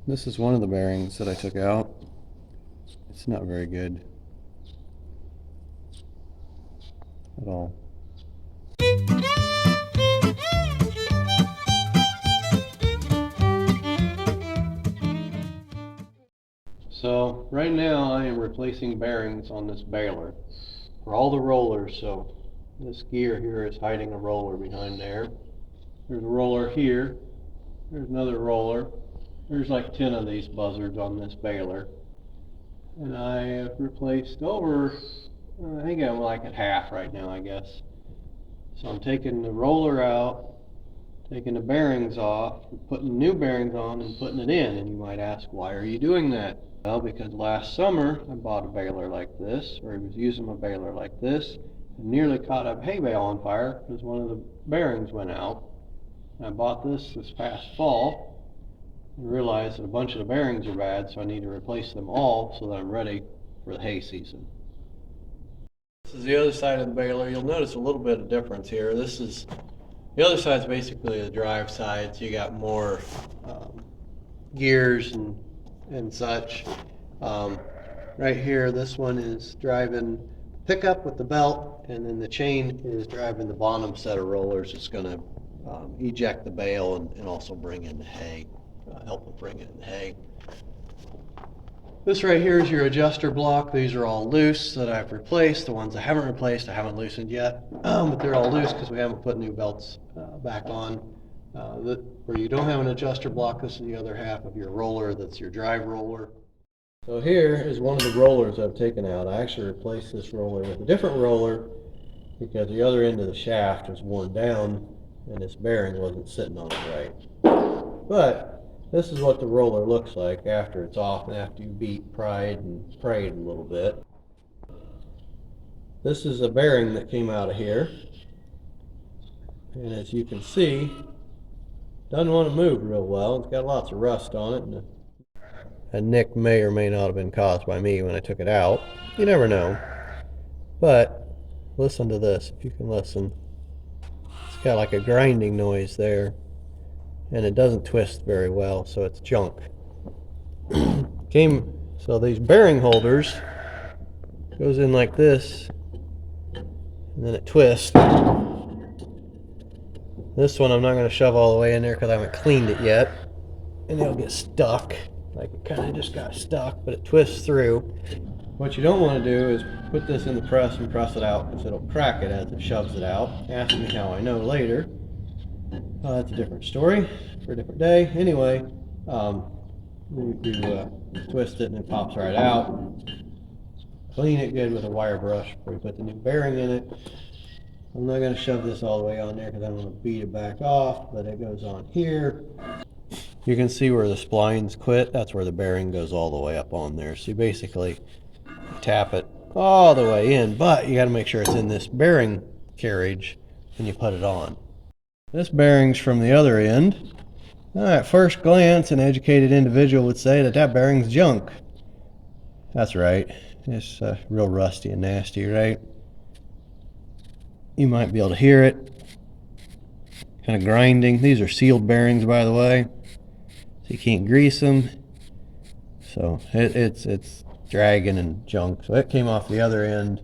This is one of the bearings that I took out. It's not very good at all. So right now I am replacing bearings on this baler for all the rollers. So this gear here is hiding a roller behind there. There's a roller here. There's another roller. There's like 10 of these buzzards on this baler. And I have replaced over, I think I'm like at half right now, I guess. So I'm taking the roller out, taking the bearings off, putting new bearings on and putting it in. And you might ask, why are you doing that? Well, because last summer I bought a baler like this, or I was using a baler like this, and nearly caught a hay bale on fire because one of the bearings went out. I bought this past fall and realized that a bunch of the bearings are bad, so I need to replace them all so that I'm ready for the hay season. This is the other side of the baler. You'll notice a little bit of difference here. The other side's basically the drive side, so you got more gears and such. Right here, this one is driving pickup with the belt, and then the chain is driving the bottom set of rollers. It's going to eject the bale and also bring in the hay, help with bringing in the hay. This right here is your adjuster block. These are all loose that I've replaced. The ones I haven't replaced, I haven't loosened yet, but they're all loose because we haven't put new belts back on. Where you don't have an adjuster block, this is the other half of your roller. That's your drive roller. So here is one of the rollers I've taken out. I actually replaced this roller with a different roller because the other end of the shaft was worn down and this bearing wasn't sitting on it right. But this is what the roller looks like after it's off and after you beat, pried, and prayed a little bit. This is a bearing that came out of here. And as you can see, doesn't want to move real well. It's got lots of rust on it. And a nick may or may not have been caused by me when I took it out. You never know. But listen to this, if you can listen. It's got like a grinding noise there. And it doesn't twist very well, so it's junk. So these bearing holders goes in like this, and then it twists. This one I'm not going to shove all the way in there because I haven't cleaned it yet, and it'll get stuck. Like it kind of just got stuck, but it twists through. What you don't want to do is put this in the press and press it out because it'll crack it as it shoves it out. Ask me how I know later. That's a different story for a different day. Anyway, you twist it and it pops right out. Clean it good with a wire brush before you put the new bearing in it. I'm not going to shove this all the way on there because I want to beat it back off, but it goes on here. You can see where the splines quit. That's where the bearing goes all the way up on there. So you basically tap it all the way in, but you got to make sure it's in this bearing carriage when you put it on. This bearing's from the other end. Now, at first glance, an educated individual would say that bearing's junk. That's right. It's real rusty and nasty, right? You might be able to hear it. Kind of grinding. These are sealed bearings, by the way, so you can't grease them. So it's dragging and junk. So it came off the other end,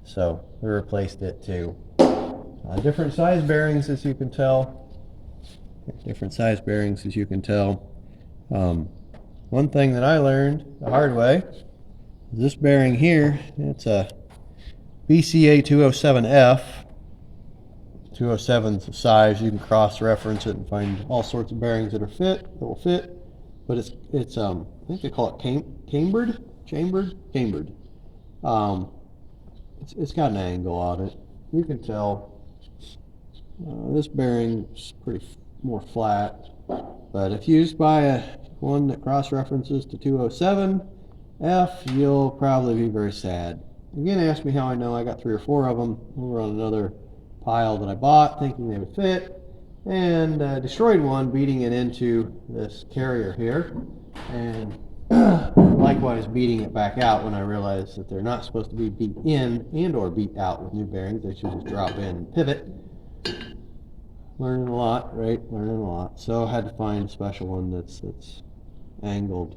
so we replaced it too. Different size bearings, as you can tell. Different size bearings, as you can tell. One thing that I learned the hard way is this bearing here. It's a BCA 207F. 207's the size. You can cross-reference it and find all sorts of bearings that will fit. But it's I think they call it cambered. It's got an angle on it. You can tell. This bearing's pretty more flat, but if you just buy one that cross-references to 207F, you'll probably be very sad. Again, ask me how I know. I got 3 or 4 of them over on another pile that I bought thinking they would fit, and destroyed one beating it into this carrier here, and likewise beating it back out when I realized that they're not supposed to be beat in and or beat out with new bearings. They should just drop in and pivot. Learning a lot, right? Learning a lot. So I had to find a special one that's angled.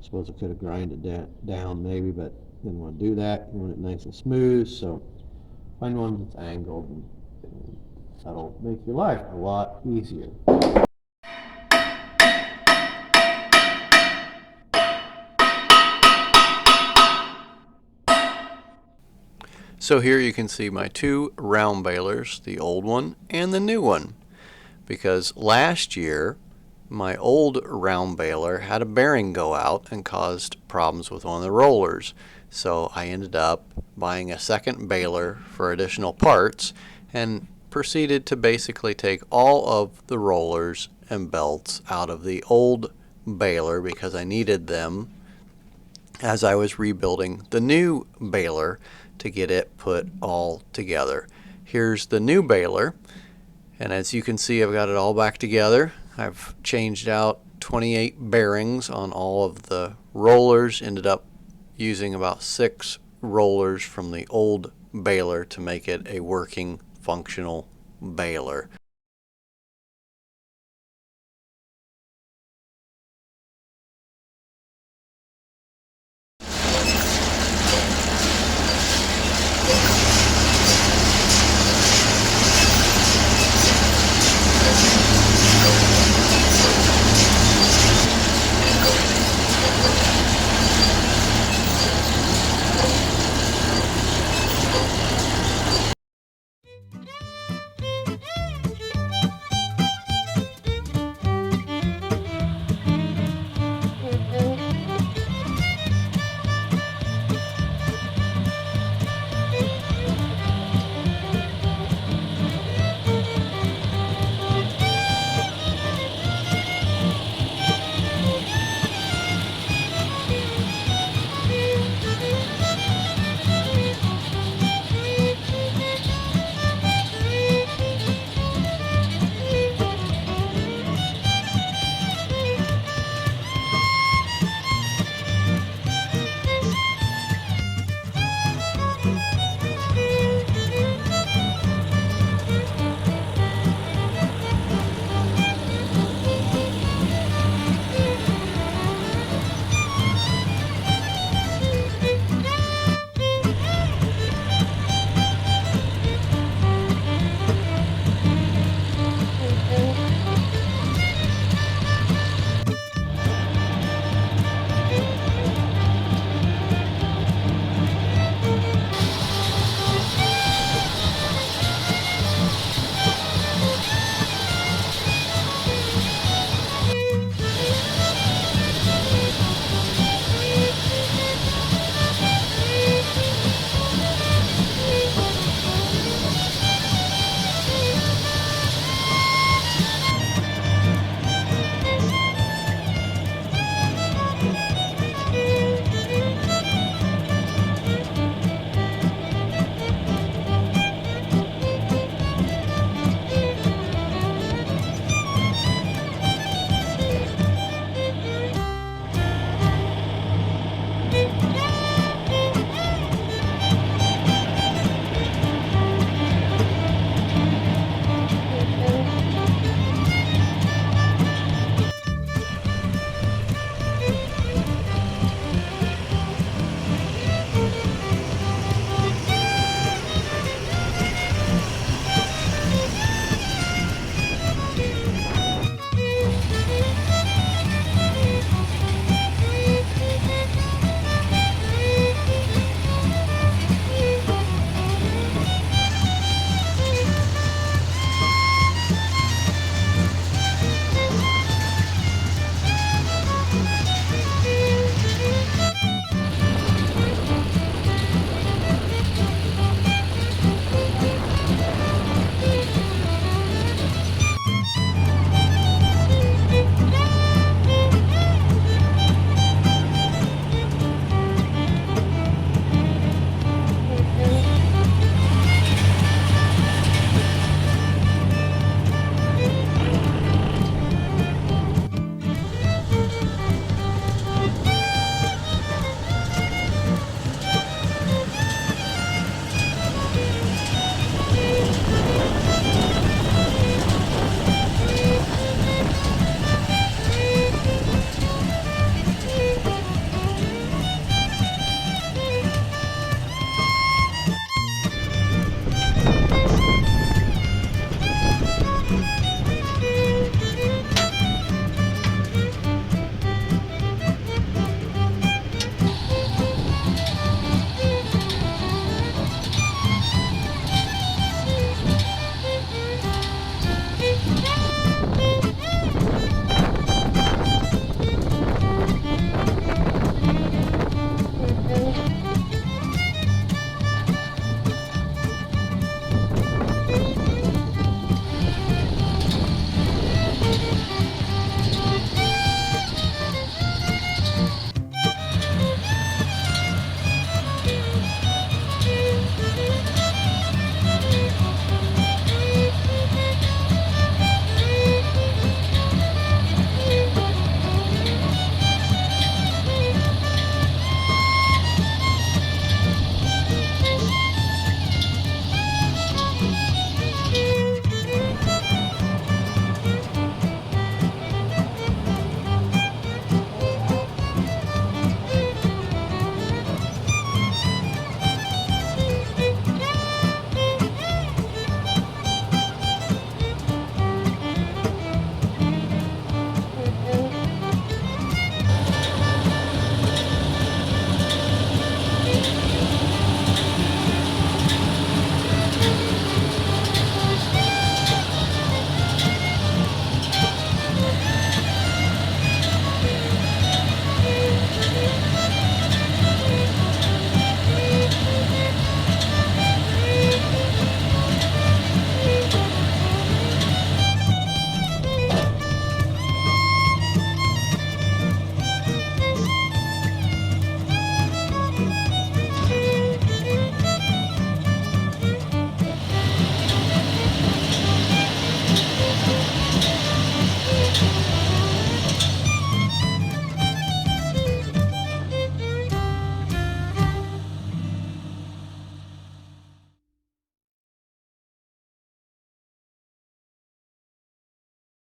I suppose I could have grinded that down maybe, but didn't want to do that. You want it nice and smooth, so find one that's angled, and that'll make your life a lot easier. So here you can see my two round balers, the old one and the new one, because last year my old round baler had a bearing go out and caused problems with one of the rollers. So I ended up buying a second baler for additional parts and proceeded to basically take all of the rollers and belts out of the old baler because I needed them as I was rebuilding the new baler to get it put all together. Here's the new baler, and as you can see, I've got it all back together. I've changed out 28 bearings on all of the rollers, ended up using about 6 rollers from the old baler to make it a working, functional baler.